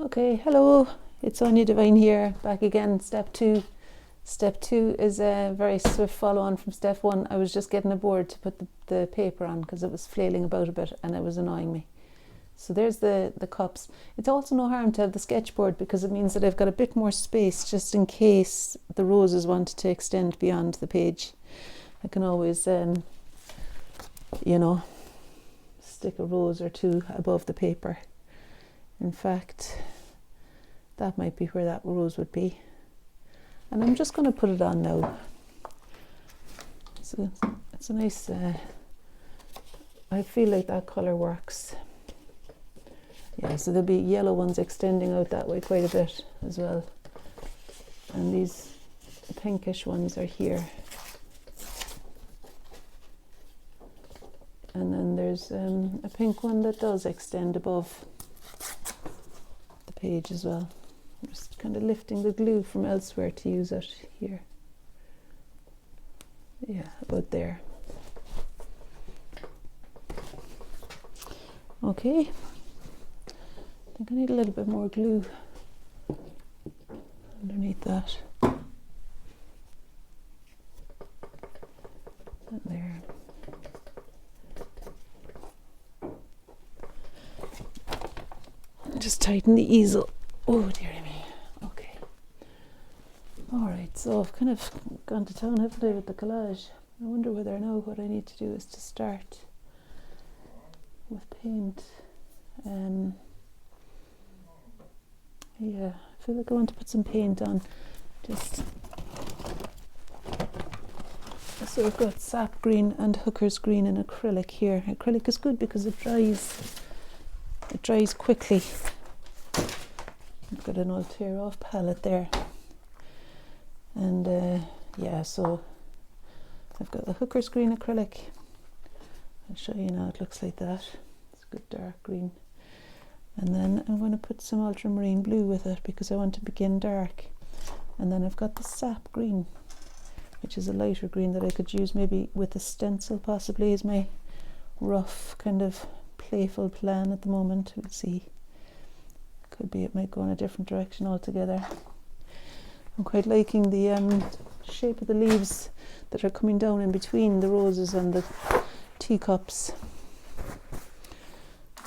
Okay, hello, it's Anya Divine here, back again, step 2. Step 2 is a very swift follow-on from step 1. I was just getting a board to put the paper on because it was flailing about a bit and it was annoying me. So there's the cups. It's also no harm to have the sketchboard because it means that I've got a bit more space just in case the roses wanted to extend beyond the page. I can always, stick a rose or two above the paper. In fact, that might be where that rose would be. And I'm just going to put it on now. So it's a nice, I feel like that colour works. Yeah, so there'll be yellow ones extending out that way quite a bit as well. And these pinkish ones are here. And then there's a pink one that does extend above the page as well. I'm just kind of lifting the glue from elsewhere to use it here. Yeah, about there. Okay. I think I need a little bit more glue underneath that. And there. Just tighten the easel. Oh dearie me. Okay. Alright, so I've kind of gone to town, haven't I, with the collage. I wonder whether now what I need to do is to start with paint. Yeah, I feel like I want to put some paint on. So I've got sap green and hooker's green and acrylic here. Acrylic is good because it dries quickly. I've got an old tear off palette there. And yeah, so I've got the hooker's green acrylic. I'll show you now, it looks like that. It's a good dark green. And then I'm going to put some ultramarine blue with it because I want to begin dark. And then I've got the sap green, which is a lighter green that I could use maybe with a stencil possibly as my rough kind of playful plan at the moment. We'll see. Could be it might go in a different direction altogether. I'm quite liking the shape of the leaves that are coming down in between the roses and the teacups.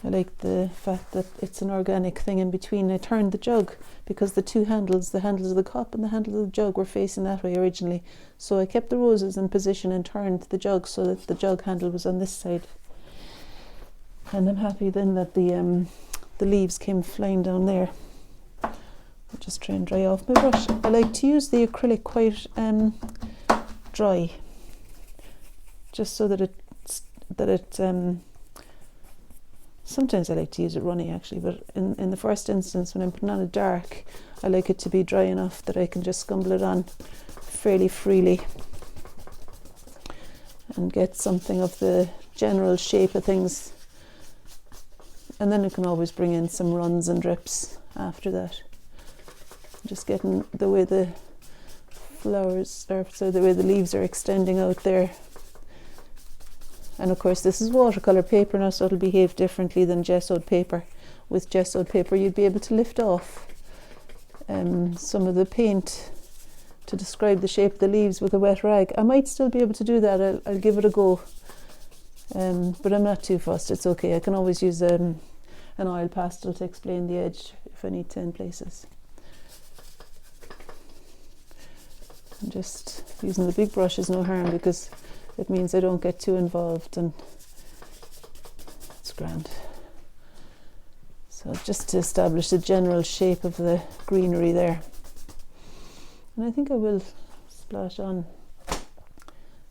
I like the fact that it's an organic thing in between. I turned the jug because the two handles, the handles of the cup and the handle of the jug, were facing that way originally. So I kept the roses in position and turned the jug so that the jug handle was on this side. And I'm happy then that the leaves came flying down there. I'll just try and dry off my brush. I like to use the acrylic quite dry, just so that it sometimes I like to use it runny actually, but in the first instance when I'm putting on a dark, I like it to be dry enough that I can just scumble it on fairly freely and get something of the general shape of things. And then you can always bring in some runs and drips after that. Just getting the way the flowers, or so the way the leaves are extending out there. And of course this is watercolour paper now, so it'll behave differently than gessoed paper. With gessoed paper you'd be able to lift off some of the paint to describe the shape of the leaves with a wet rag. I might still be able to do that. I'll give it a go. But I'm not too fussed, it's okay. I can always use an oil pastel to explain the edge if I need to in places. And just using the big brush is no harm because it means I don't get too involved and it's grand. So just to establish the general shape of the greenery there. And I think I will splash on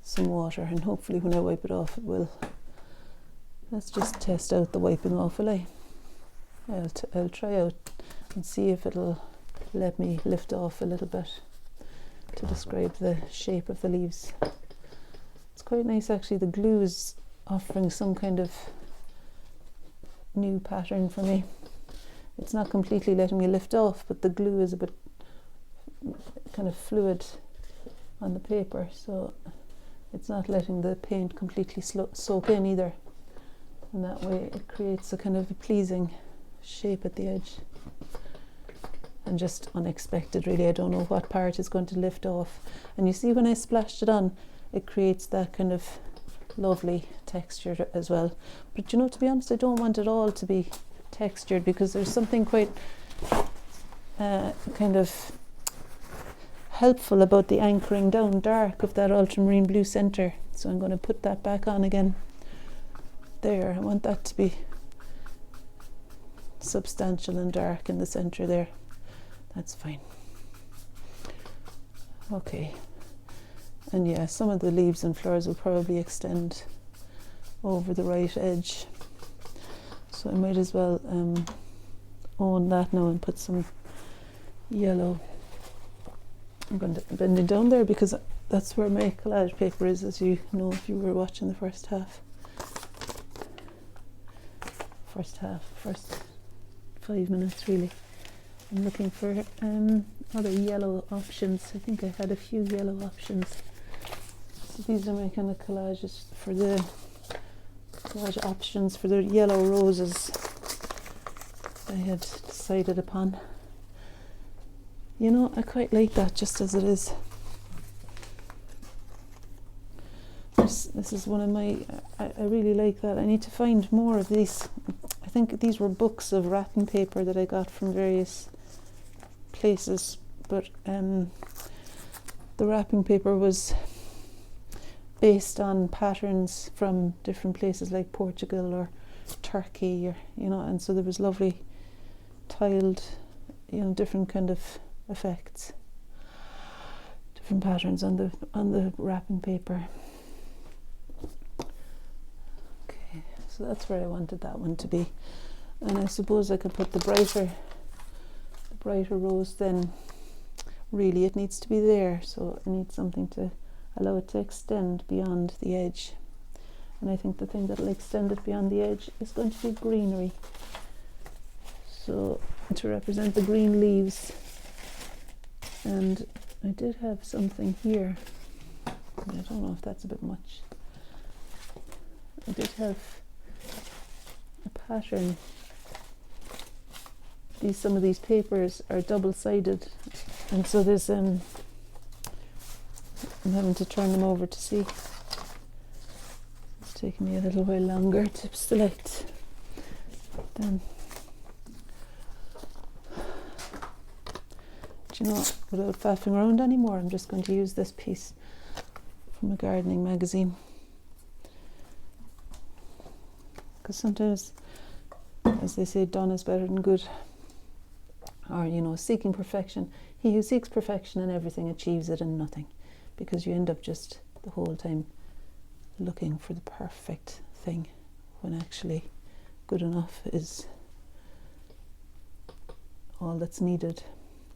some water and hopefully when I wipe it off it will. Let's just test out the wiping off, will I? I'll try out and see if it'll let me lift off a little bit to describe the shape of the leaves. It's quite nice actually, the glue is offering some kind of new pattern for me. It's not completely letting me lift off, but the glue is a bit kind of fluid on the paper, so it's not letting the paint completely soak in either. And that way it creates a kind of a pleasing shape at the edge. and just unexpected really. I don't know what part is going to lift off, and you see when I splashed it on, it creates that kind of lovely texture as well. But you know, to be honest, I don't want it all to be textured, because there's something quite kind of helpful about the anchoring down dark of that ultramarine blue center. So I'm going to put that back on again there. I want that to be substantial and dark in the center there. That's fine. Okay. And yeah, some of the leaves and flowers will probably extend over the right edge, so I might as well own that now and put some yellow. I'm going to bend it down there because that's where my collage paper is, as you know if you were watching the first 5 minutes really. I'm looking for other yellow options. I think I had a few yellow options. So these are my kind of collages for the collage options for the yellow roses I had decided upon. You know, I quite like that just as it is. This is one of my, I really like that. I need to find more of these. I think these were books of wrapping paper that I got from various places, but the wrapping paper was based on patterns from different places like Portugal or Turkey, or you know, and so there was lovely tiled, you know, different kind of effects, different patterns on the wrapping paper. Okay, so that's where I wanted that one to be, and I suppose I could put the brighter rose. Then really it needs to be there, so I need something to allow it to extend beyond the edge, and I think the thing that will extend it beyond the edge is going to be greenery, so to represent the green leaves. And I did have something here, I don't know if that's a bit much. I did have a pattern. Some of these papers are double-sided, and so there's I'm having to turn them over to see. It's taking me a little while longer to select them. Do you know, without faffing around anymore, I'm just going to use this piece from a gardening magazine, because sometimes, as they say, done is better than good. Or, you know, seeking perfection. He who seeks perfection in everything achieves it in nothing, because you end up just the whole time looking for the perfect thing, when actually good enough is all that's needed.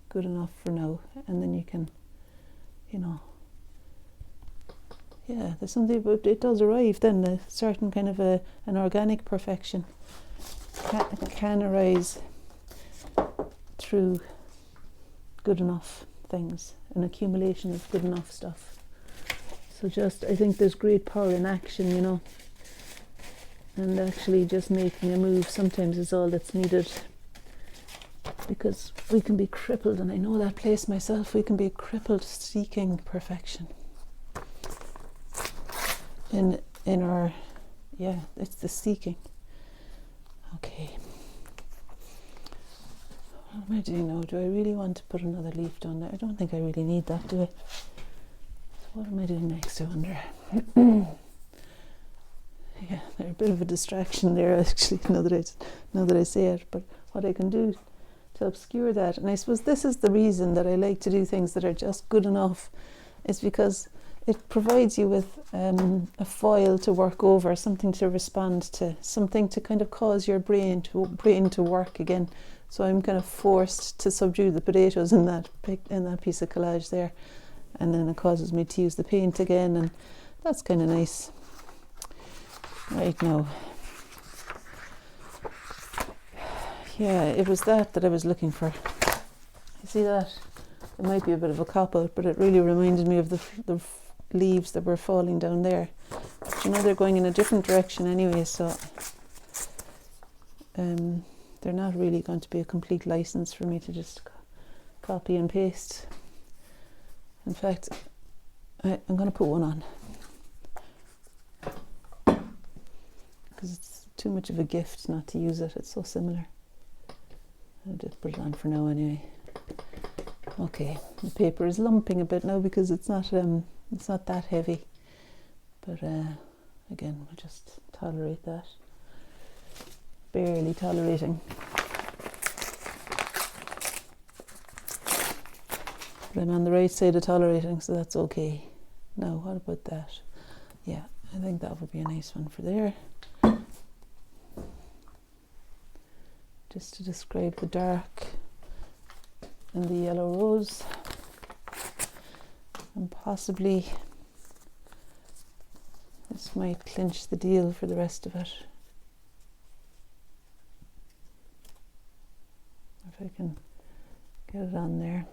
Good enough for now, and then you can, you know, yeah, there's something, but it does arrive then, a certain kind of an organic perfection can arise through good enough things, an accumulation of good enough stuff. So just, I think there's great power in action, you know, and actually just making a move sometimes is all that's needed, because we can be crippled, and I know that place myself, we can be crippled seeking perfection in our, yeah, it's the seeking. Okay. What am I doing now? Do I really want to put another leaf down there? I don't think I really need that, do I? So what am I doing next, I wonder? Yeah, they're a bit of a distraction there, actually, now that I say it. But what I can do to obscure that, and I suppose this is the reason that I like to do things that are just good enough, is because it provides you with a foil to work over, something to respond to, something to kind of cause your brain to work again. So I'm kind of forced to subdue the potatoes in that piece of collage there, and then it causes me to use the paint again, and that's kind of nice. Right now, yeah, it was that I was looking for. You see that? It might be a bit of a cop-out, but it really reminded me of the leaves that were falling down there. But you know, they're going in a different direction anyway, so they're not really going to be a complete license for me to just copy and paste. In fact, I'm going to put one on because it's too much of a gift not to use it. It's so similar. I'll just put it on for now anyway. Okay, the paper is lumping a bit now because it's not that heavy. But again, we'll just tolerate that. Barely tolerating. But I'm on the right side of tolerating, so that's okay. Now, what about that? Yeah, I think that would be a nice one for there. Just to describe the dark and the yellow rose. And possibly this might clinch the deal for the rest of it. If I can get it on there.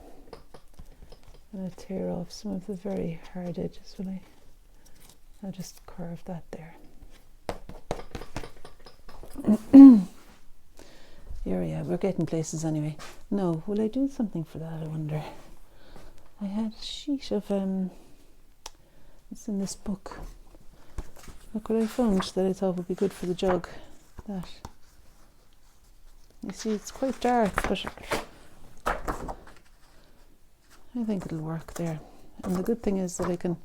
I'm going to tear off some of the very hard edges, will I? I'll just curve that there. Here we are, we're getting places anyway. No, will I do something for that, I wonder? I had a sheet of, it's in this book. Look what I found that I thought would be good for the jug. That. You see, it's quite dark, but I think it'll work there. And the good thing is that I can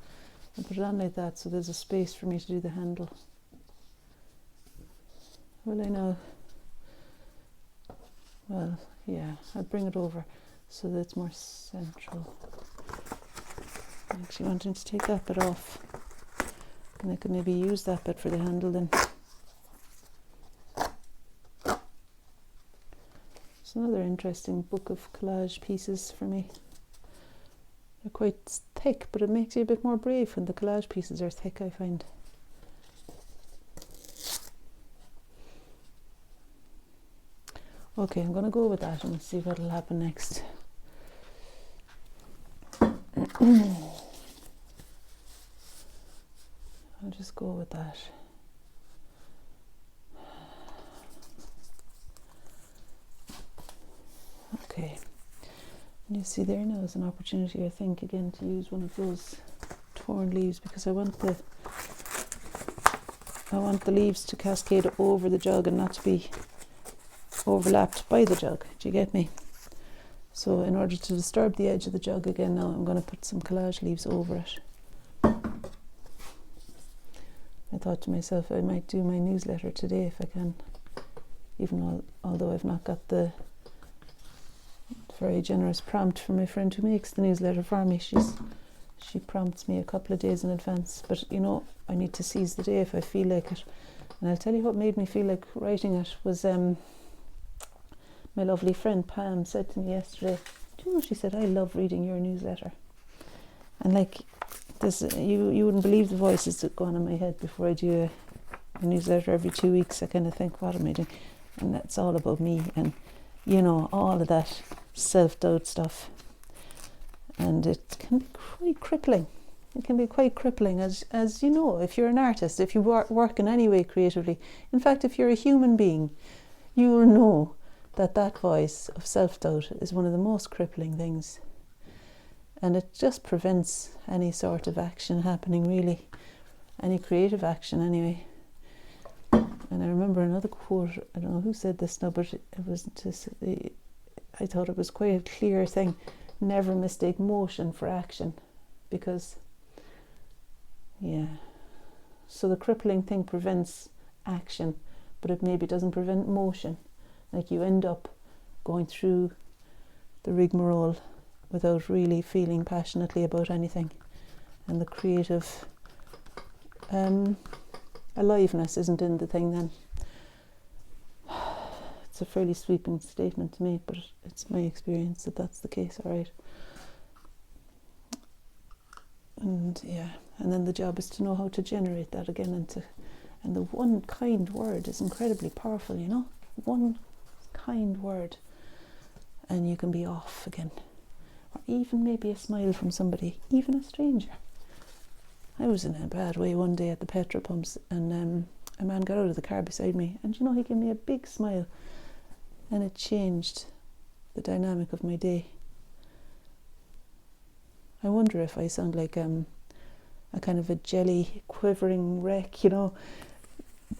put it on like that, so there's a space for me to do the handle. Will I now? Well, yeah, I'll bring it over so that it's more central. I'm actually wanting to take that bit off. And I could maybe use that bit for the handle then. It's another interesting book of collage pieces for me. They're quite thick, but it makes you a bit more brave when the collage pieces are thick, I find. Okay, I'm going to go with that and see what will happen next. I'll just go with that. Okay. And you see there now is an opportunity, I think, again to use one of those torn leaves, because I want the leaves to cascade over the jug and not to be overlapped by the jug. Do you get me? So in order to disturb the edge of the jug again, now I'm going to put some collage leaves over it. I thought to myself I might do my newsletter today if I can, even although I've not got the very generous prompt from my friend who makes the newsletter for me. She prompts me a couple of days in advance, but you know, I need to seize the day if I feel like it. And I'll tell you what made me feel like writing it was my lovely friend Pam said to me yesterday, do you know, she said, I love reading your newsletter. And like this, you wouldn't believe the voices that go on in my head before I do a newsletter every 2 weeks. I kind of think, what am I doing? And that's all about me and, you know, all of that self-doubt stuff. And it can be quite crippling. It can be quite crippling, as you know, if you're an artist, if you work in any way creatively. In fact, if you're a human being, you will know that voice of self-doubt is one of the most crippling things. And it just prevents any sort of action happening, really. Any creative action, anyway. And I remember another quote, I don't know who said this now, but it was just, I thought it was quite a clear thing. Never mistake motion for action. Because, yeah. So the crippling thing prevents action, but it maybe doesn't prevent motion. Like you end up going through the rigmarole without really feeling passionately about anything. And the creative aliveness isn't in the thing then. It's a fairly sweeping statement to me, but it's my experience that that's the case, all right. And yeah, and then the job is to know how to generate that again, and the one kind word is incredibly powerful, you know. One kind word and you can be off again. Or even maybe a smile from somebody, even a stranger. I was in a bad way one day at the petrol pumps, and a man got out of the car beside me, and you know, he gave me a big smile, and it changed the dynamic of my day. I wonder if I sound like a kind of a jelly quivering wreck, you know.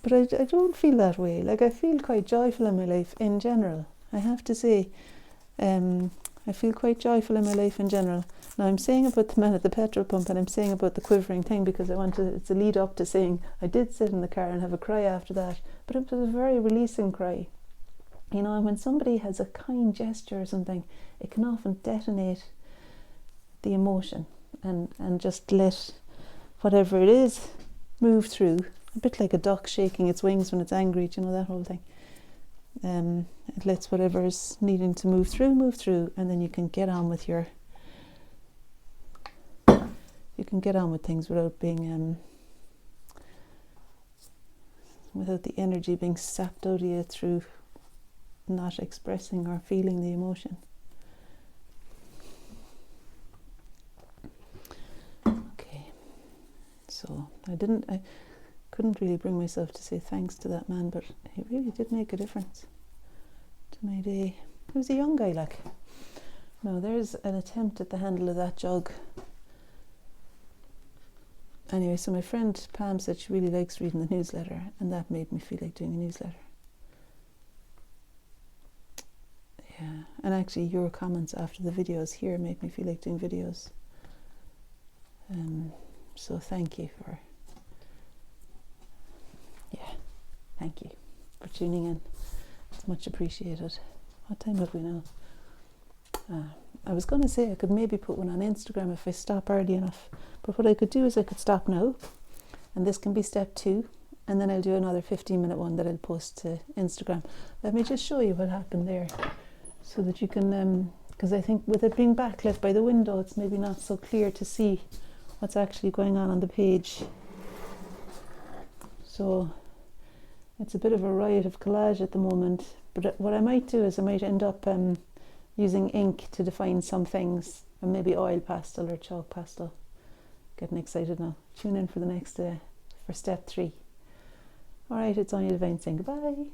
But I don't feel that way. Like, I feel quite joyful in my life in general. I have to say, I feel quite joyful in my life in general. Now, I'm saying about the man at the petrol pump, and I'm saying about the quivering thing because it's a lead up to saying I did sit in the car and have a cry after that, but it was a very releasing cry. You know, and when somebody has a kind gesture or something, it can often detonate the emotion and just let whatever it is move through. A bit like a duck shaking its wings when it's angry, you know, that whole thing. It lets whatever's needing to move through, and then you can get on with things without being without the energy being sapped out of you through not expressing or feeling the emotion. Okay, so I couldn't really bring myself to say thanks to that man, but he really did make a difference to my day. He was a young guy, like. Now, there's an attempt at the handle of that jug. Anyway, so my friend Pam said she really likes reading the newsletter, and that made me feel like doing a newsletter. Yeah, and actually your comments after the videos here make me feel like doing videos. So thank you for tuning in. It's much appreciated. What time have we now? I was going to say I could maybe put one on Instagram if I stop early enough, but what I could do is I could stop now, and this can be step 2, and then I'll do another 15-minute one that I'll post to Instagram. Let me just show you what happened there so that you can, because I think with it being backlit by the window, it's maybe not so clear to see what's actually going on the page. So it's a bit of a riot of collage at the moment, but what I might do is I might end up using ink to define some things, and maybe oil pastel or chalk pastel. Getting excited now. Tune in for the next for step 3. All right, it's Anya Devine saying goodbye.